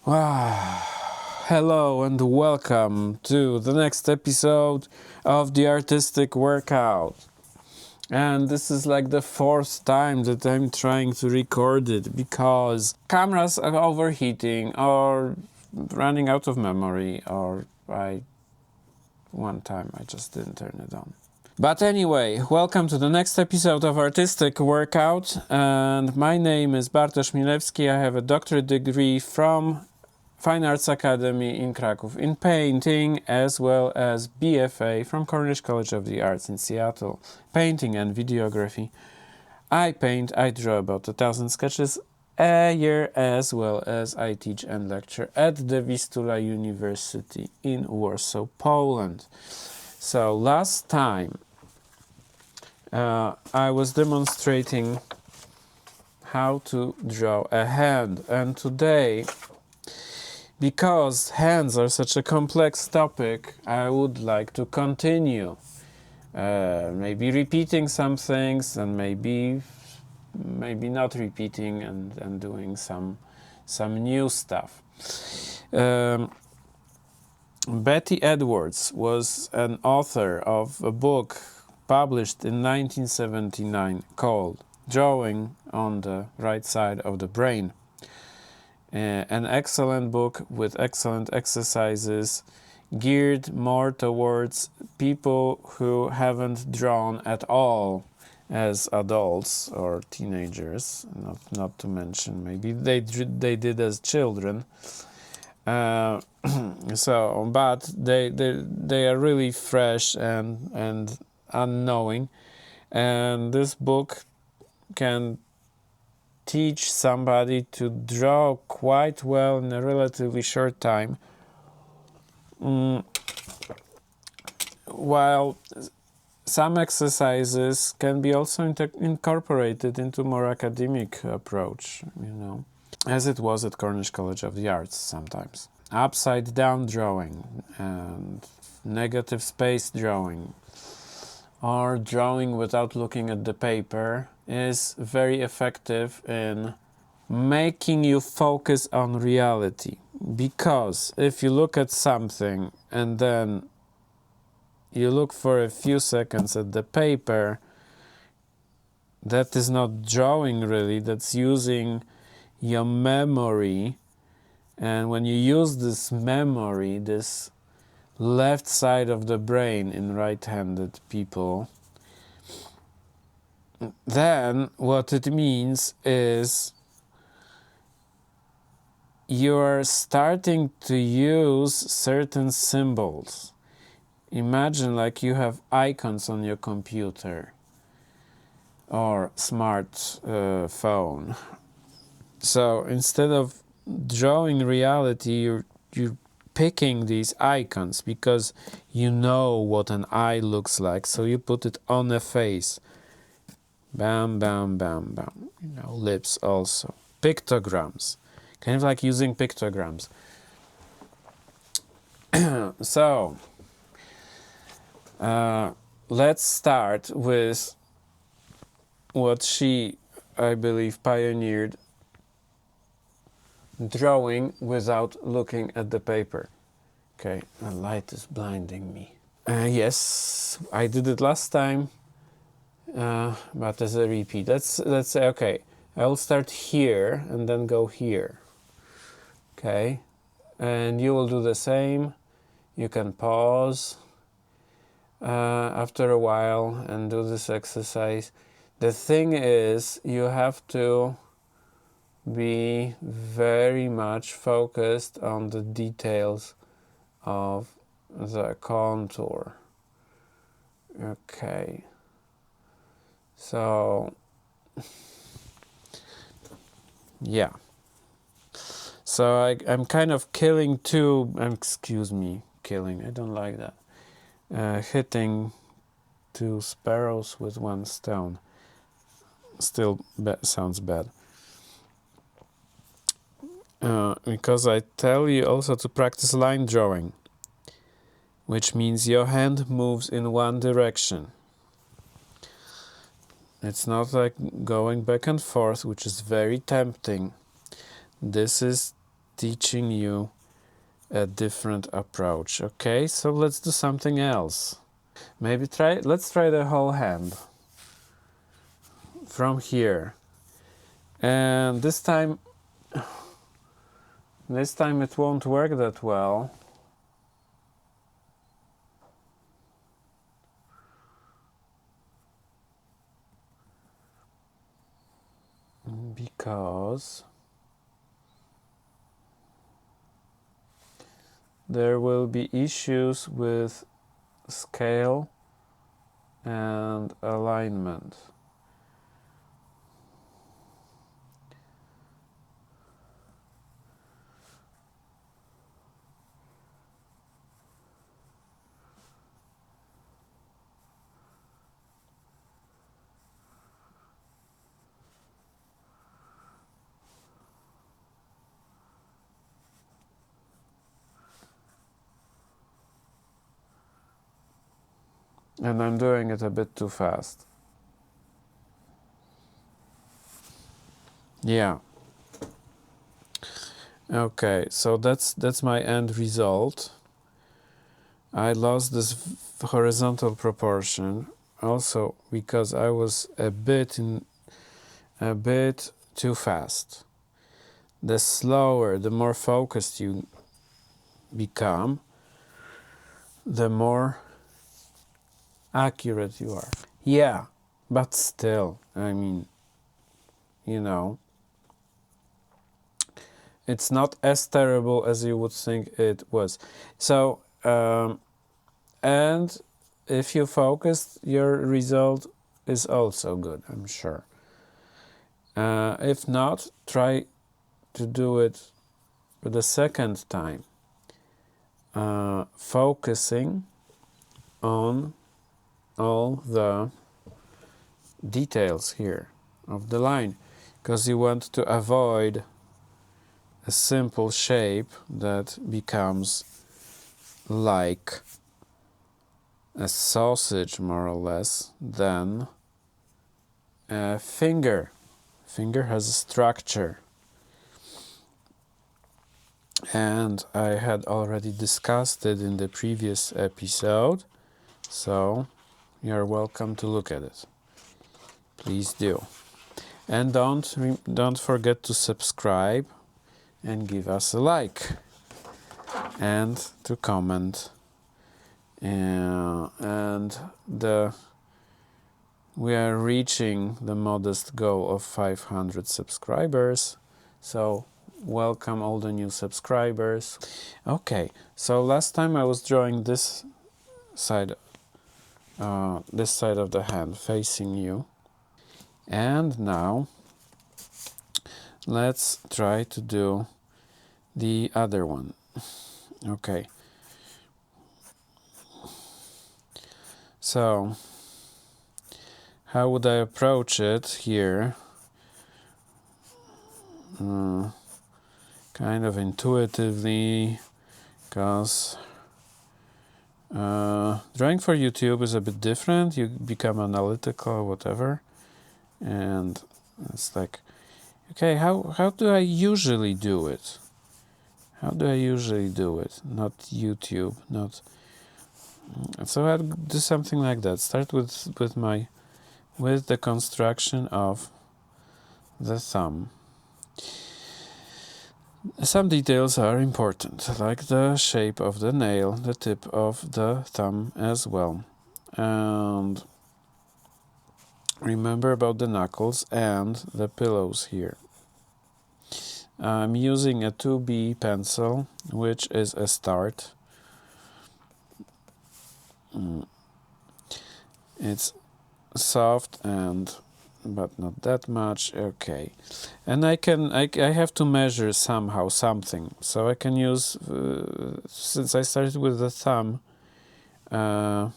Wow. Hello and welcome to the next episode of the artistic workout. And this is like the fourth time that I'm trying to record it because cameras are overheating or running out of memory, or one time I just didn't turn it on. But anyway, welcome to the next episode of Artistic Workout, and my name is Bartosz Milewski. I have a doctorate degree from Fine Arts Academy in Kraków in painting, as well as BFA from Cornish College of the Arts in Seattle, painting and videography. I draw about 1,000 sketches a year, as well as I teach and lecture at the Vistula University in Warsaw, Poland. So last time I was demonstrating how to draw a hand, and today, because hands are such a complex topic, I would like to continue. Maybe repeating some things, and maybe not repeating, and doing some new stuff. Betty Edwards was an author of a book published in 1979 called Drawing on the Right Side of the Brain. An excellent book with excellent exercises geared more towards people who haven't drawn at all as adults or teenagers, not to mention maybe they did as children. But they are really fresh and unknowing, and this book can teach somebody to draw quite well in a relatively short time, while some exercises can be also incorporated into more academic approach, as it was at Cornish College of the Arts sometimes. Upside down drawing and negative space drawing, or drawing without looking at the paper, is very effective in making you focus on reality. Because if you look at something and then you look for a few seconds at the paper, that is not drawing really, that's using your memory. And when you use this memory, this left side of the brain in right-handed people, then what it means is you're starting to use certain symbols. Imagine like you have icons on your computer or smart phone. So instead of drawing reality, you're picking these icons because you know what an eye looks like, so you put it on a face. Bam, bam, bam, bam. Lips also. Pictograms. Kind of like using pictograms. So, let's start with what she, I believe, pioneered: drawing without looking at the paper. Okay, the light is blinding me. Yes, I did it last time, but as a repeat. Let's say, okay, I will start here and then go here. Okay, and you will do the same. You can pause after a while and do this exercise. The thing is, you have to be very much focused on the details of the contour. Okay, so yeah, so I'm kind of killing killing, I don't like that, hitting two sparrows with one stone. Still sounds bad. Because I tell you also to practice line drawing, which means your hand moves in one direction. It's not like going back and forth, which is very tempting. This is teaching you a different approach. Okay, so let's do something else. Maybe let's try the whole hand from here. And this time it won't work that well. Because there will be issues with scale and alignment. And I'm doing it a bit too fast. Yeah. Okay, so that's my end result. I lost this horizontal proportion also because I was a bit too fast. The slower, the more focused you become, the more accurate you are. Yeah, but still, I mean, you know, it's not as terrible as you would think it was. So, and if you focus, your result is also good, I'm sure. If not, try to do it for the second time, focusing on all the details here of the line, because you want to avoid a simple shape that becomes like a sausage, more or less, than a finger. Finger has a structure, and I had already discussed it in the previous episode, so you're welcome to look at it. Please do. And don't forget to subscribe and give us a like and to comment. And we are reaching the modest goal of 500 subscribers, so welcome all the new subscribers. Okay, so last time I was drawing this side of the hand facing you, and now let's try to do the other one. Okay, so how would I approach it here? Kind of intuitively, because drawing for YouTube is a bit different. You become analytical or whatever, and it's like, okay, how do I usually do it? How do I usually do it? Not YouTube, not. So I'll do something like that. Start with the construction of the thumb. Some details are important, like the shape of the nail, the tip of the thumb as well. And remember about the knuckles and the pillows here. I'm using a 2B pencil, which is a start. It's soft but not that much. Okay, and I have to measure somehow something, so I can use since I started with the thumb, I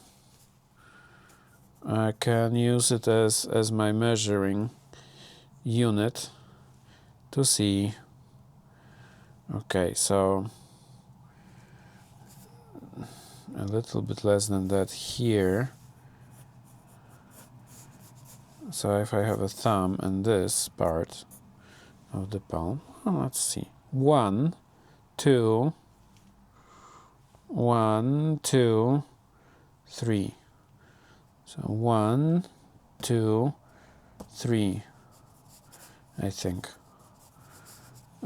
can use it as my measuring unit to see. Okay, so a little bit less than that here. So if I have a thumb and this part of the palm, let's see, 1 2, 1, 2, 3. So 1, 2, 3. I think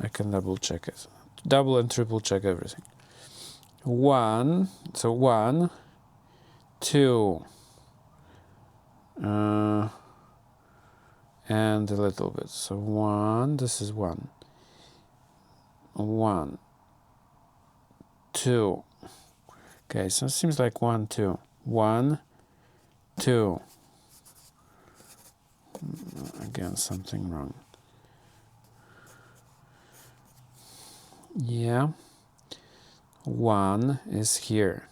I can double check it. Double and triple check everything. 1, so 1, 2, and a little bit. So 1, this is 1, 1, 2. Okay, so it seems like 1, 2, 1, 2. Again, something wrong. Yeah, 1 is here.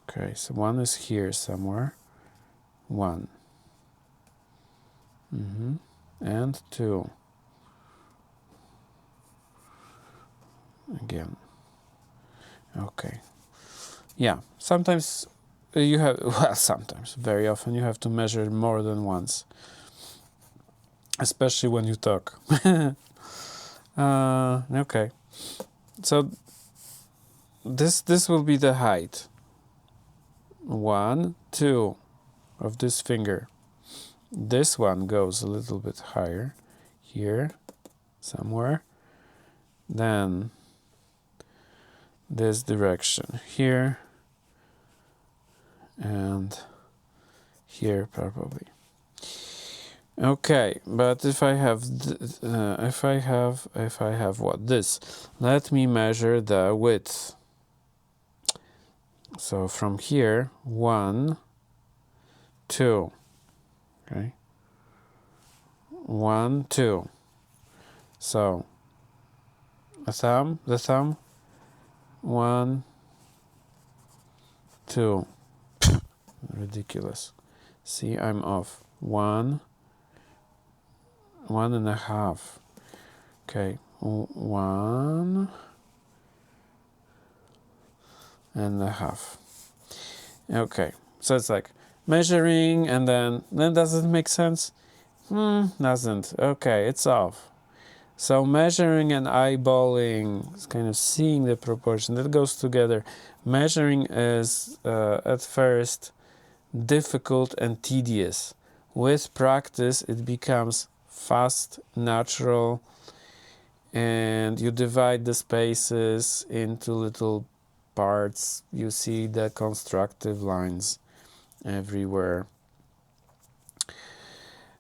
Okay, so 1 is here somewhere. 1. And 2. Again. Okay. Yeah, sometimes you have, well, sometimes, very often you have to measure more than once. Especially when you talk. Okay. So this will be the height. 1, 2 of this finger. This one goes a little bit higher, here, somewhere. Then this direction here, and here probably. Okay, but if I have what, this, let me measure the width. So from here, 1, 2. Okay, 1, 2. So the thumb, 1, 2. Ridiculous. See, I'm off. 1, 1.5. Okay, 1.5. Okay, so it's like measuring, and then does it make sense? Doesn't. Okay, it's off. So measuring and eyeballing is kind of seeing the proportion that goes together. Measuring is at first difficult and tedious. With practice, it becomes fast, natural, and you divide the spaces into little parts. You see the constructive lines everywhere.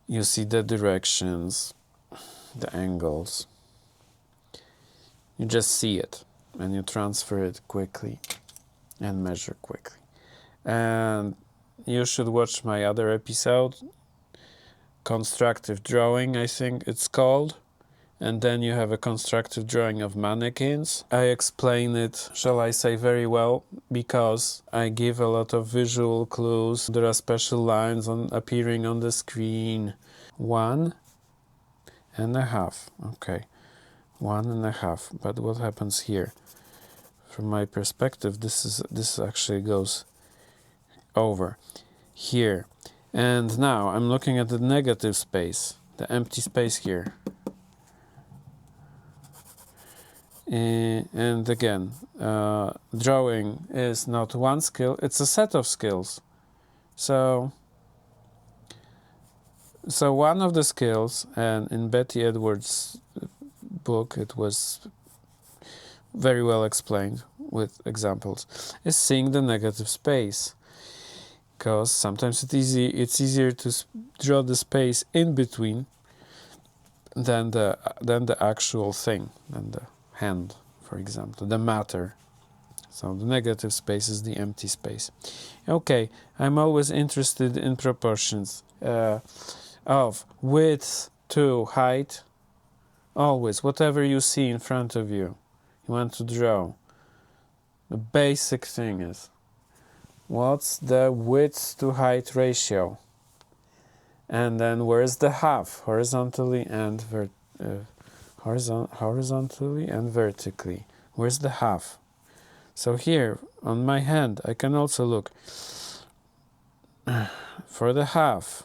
You see the directions, the angles. You just see it and you transfer it quickly and measure quickly. And you should watch my other episode, constructive drawing, I think it's called. And then you have a constructive drawing of mannequins. I explain it, shall I say, very well, because I give a lot of visual clues. There are special lines appearing on the screen. 1.5. Okay, 1.5. But what happens here? From my perspective, this actually goes over here. And now I'm looking at the negative space, the empty space here. And again, drawing is not one skill, it's a set of skills. So one of the skills, and in Betty Edwards' book it was very well explained with examples, is seeing the negative space. Because sometimes it's easier to draw the space in between than the actual thing, than the hand, for example, the matter. So the negative space is the empty space. Okay, I'm always interested in proportions of width to height. Always, whatever you see in front of you, you want to draw. The basic thing is, what's the width to height ratio? And then where's the half, horizontally and vertically? Where's the half? So here on my hand, I can also look for the half.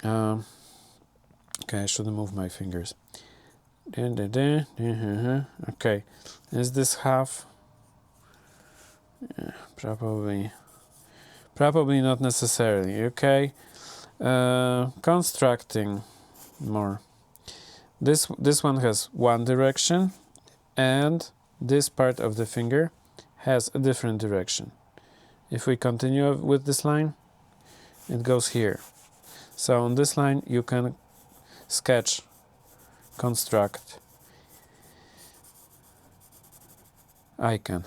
Okay, I shouldn't move my fingers. Okay, is this half? Probably not necessarily. Okay, constructing more. This one has one direction, and this part of the finger has a different direction. If we continue with this line, it goes here. So on this line you can sketch, construct icon.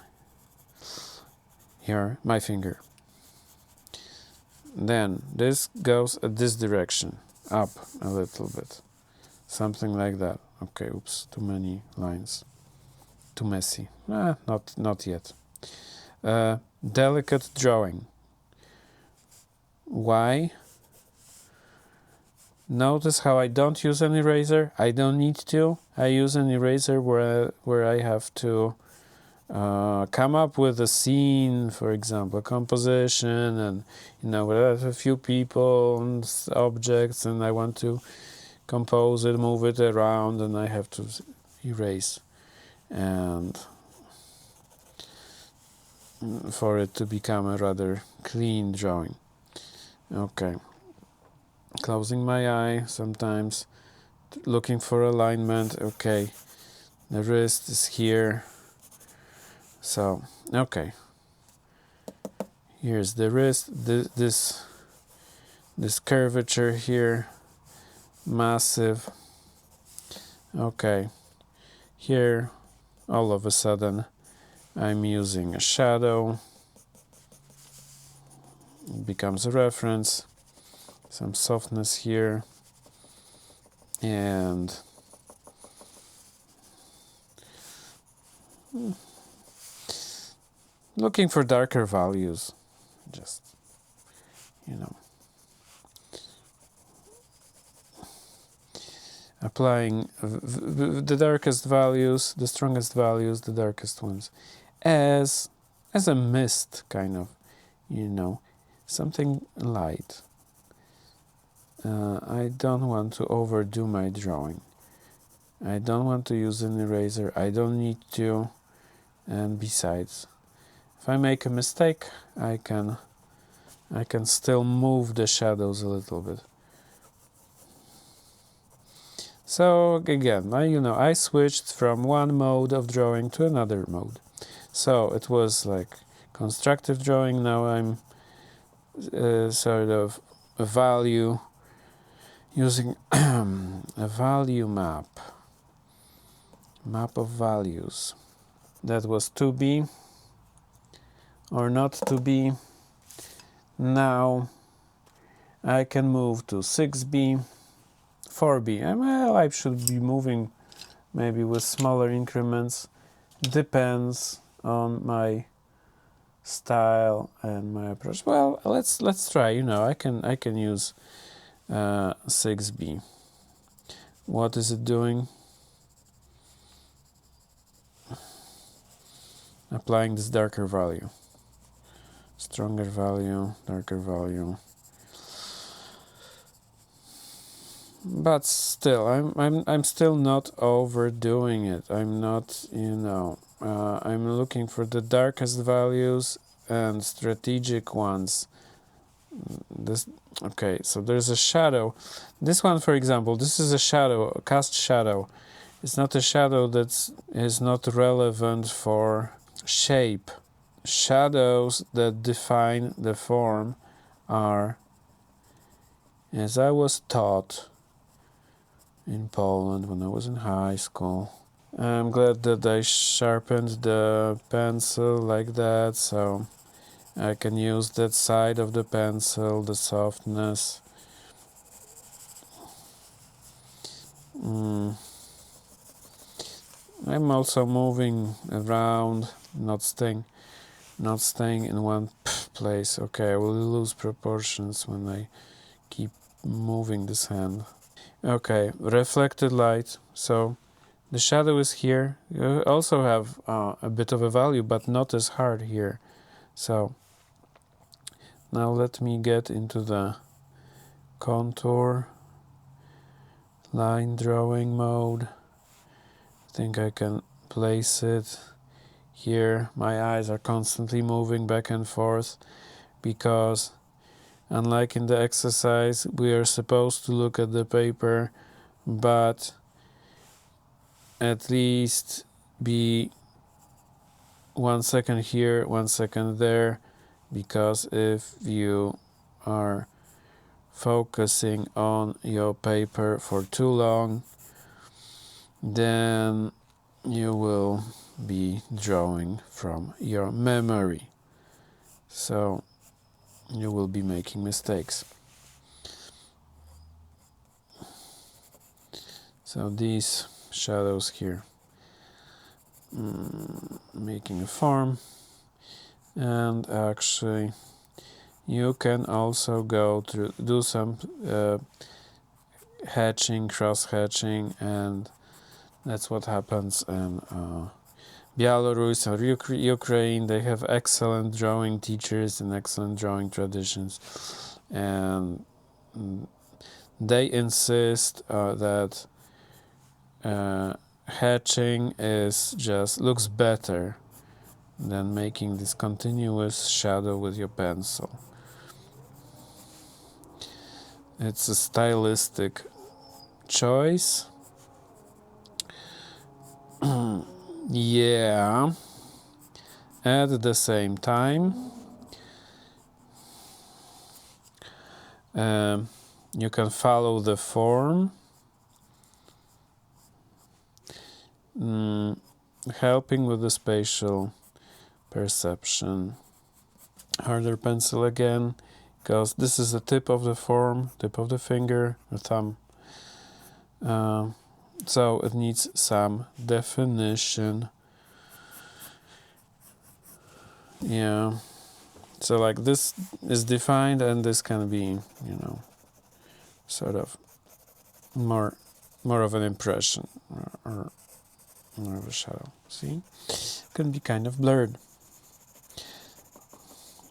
Here, my finger. Then this goes at this direction, up a little bit. Something like that. Okay, oops, too many lines. Too messy. Not yet. Delicate drawing. Why? Notice how I don't use an eraser. I don't need to. I use an eraser where I have to come up with a scene, for example, composition, and where I have a few people and objects, and I want to compose it, move it around, and I have to erase, and for it to become a rather clean drawing. Okay, closing my eye sometimes, looking for alignment. Okay, the wrist is here. So, okay, here's the wrist, this curvature here, massive. Okay, here, all of a sudden, I'm using a shadow. It becomes a reference, some softness here, and looking for darker values, just, applying the darkest values, the strongest values, the darkest ones, as a mist, kind of, something light. I don't want to overdo my drawing. I don't want to use an eraser. I don't need to. And besides, if I make a mistake, I can still move the shadows a little bit. So again, I switched from one mode of drawing to another mode. So it was like constructive drawing. Now I'm sort of a value, using a value map of values. That was 2B or not to be. Now I can move to 6B, 4B. Well, I should be moving maybe with smaller increments. Depends on my style and my approach. Well, let's try. I can use 6B. What is it doing? Applying this darker value. Stronger value, darker value. But still, I'm still not overdoing it. I'm not, I'm looking for the darkest values and strategic ones. Okay, so there's a shadow. This one, for example, this is a shadow, a cast shadow. It's not a shadow that is not relevant for shape. Shadows that define the form are, as I was taught in Poland when I was in high school. I'm glad that I sharpened the pencil like that, so I can use that side of the pencil, the softness. I'm also moving around, not staying in one place. Okay, I will lose proportions when I keep moving this hand. Okay, reflected light. So the shadow is here. You also have a bit of a value, but not as hard here. So now let me get into the contour line drawing mode. think I can place it here. My eyes are constantly moving back and forth because unlike in the exercise, we are supposed to look at the paper, but at least be 1 second here, 1 second there, because if you are focusing on your paper for too long, then you will be drawing from your memory. So you will be making mistakes. So these shadows here, making a form, and actually you can also go to do some hatching, cross hatching, and that's what happens in Belarus or Ukraine. They have excellent drawing teachers and excellent drawing traditions, and they insist that hatching looks better than making this continuous shadow with your pencil. It's a stylistic choice. Yeah. At the same time, you can follow the form, helping with the spatial perception. Harder pencil again, because this is the tip of the form, tip of the finger, the thumb. So it needs some definition. Yeah. So like this is defined, and this can be, sort of more of an impression or more of a shadow. See, it can be kind of blurred,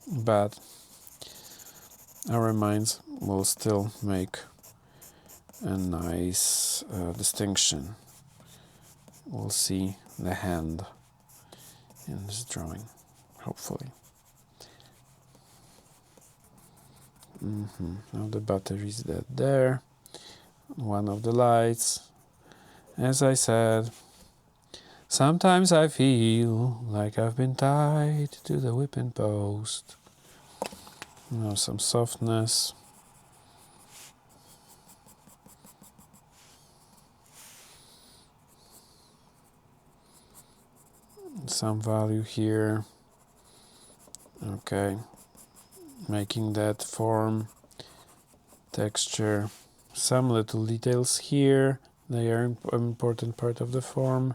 but our minds will still make a nice distinction. We'll see the hand in this drawing, hopefully. Now the battery is dead there. One of the lights. As I said, sometimes I feel like I've been tied to the whipping post. Some softness. Some value here. Okay. Making that form, texture. Some little details here. They are an important part of the form.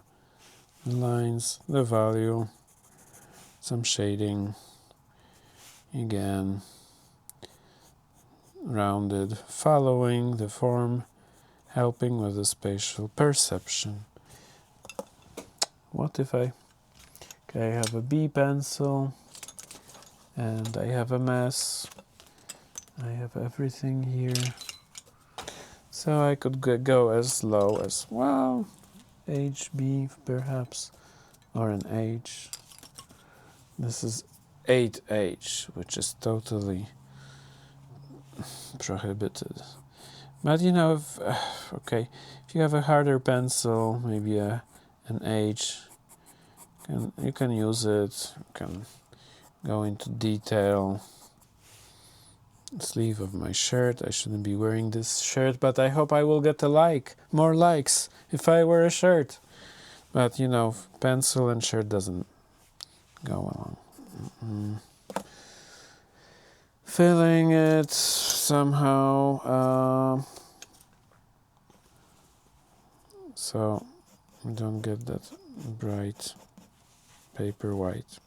The lines, the value, some shading. Again, rounded, following the form, helping with the spatial perception. What if I have a B pencil and I have a mess. I have everything here. So I could go as low as, well, HB perhaps, or an H. This is 8H, which is totally prohibited. But if you have a harder pencil, maybe an H, you can use it. You can go into detail. Sleeve of my shirt. I shouldn't be wearing this shirt, but I hope I will get more likes if I wear a shirt. But pencil and shirt doesn't go along. Filling it somehow, so we don't get that bright paper white.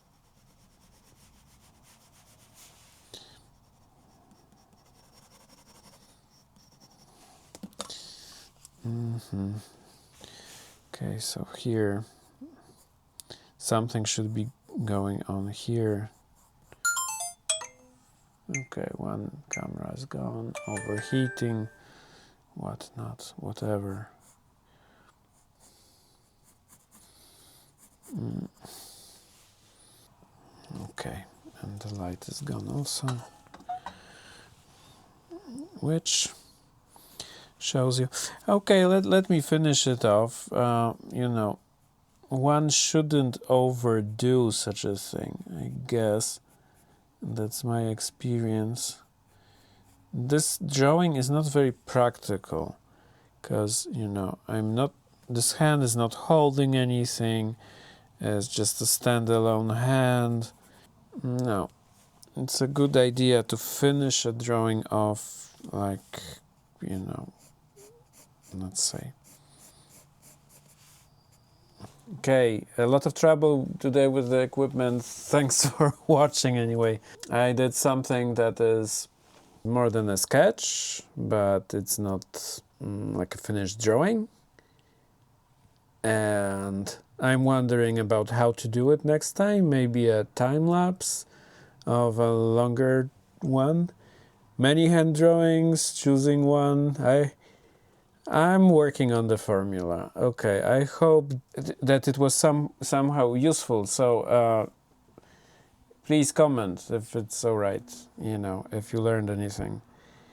Okay, so here something should be going on here. Okay, one camera is gone, overheating, whatnot, whatever. Okay, and the light is gone also, which shows you. Okay, let me finish it off. You know, one shouldn't overdo such a thing, I guess. That's my experience. This drawing is not very practical because, you know, this hand is not holding anything. It's just a standalone hand. No, it's a good idea to finish a drawing off, like, you know, let's say. Okay, a lot of trouble today with the equipment. Thanks for watching anyway. I did something that is more than a sketch, but it's not like a finished drawing. And I'm wondering about how to do it next time. Maybe a time lapse of a longer one. Many hand drawings, choosing one. I'm working on the formula. Okay, I hope that it was somehow useful. So please comment if it's all right, you know, if you learned anything.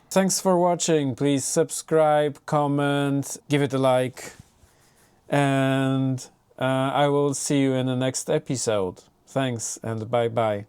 Thanks for watching. Please subscribe, comment, give it a like, and I will see you in the next episode. Thanks and bye bye.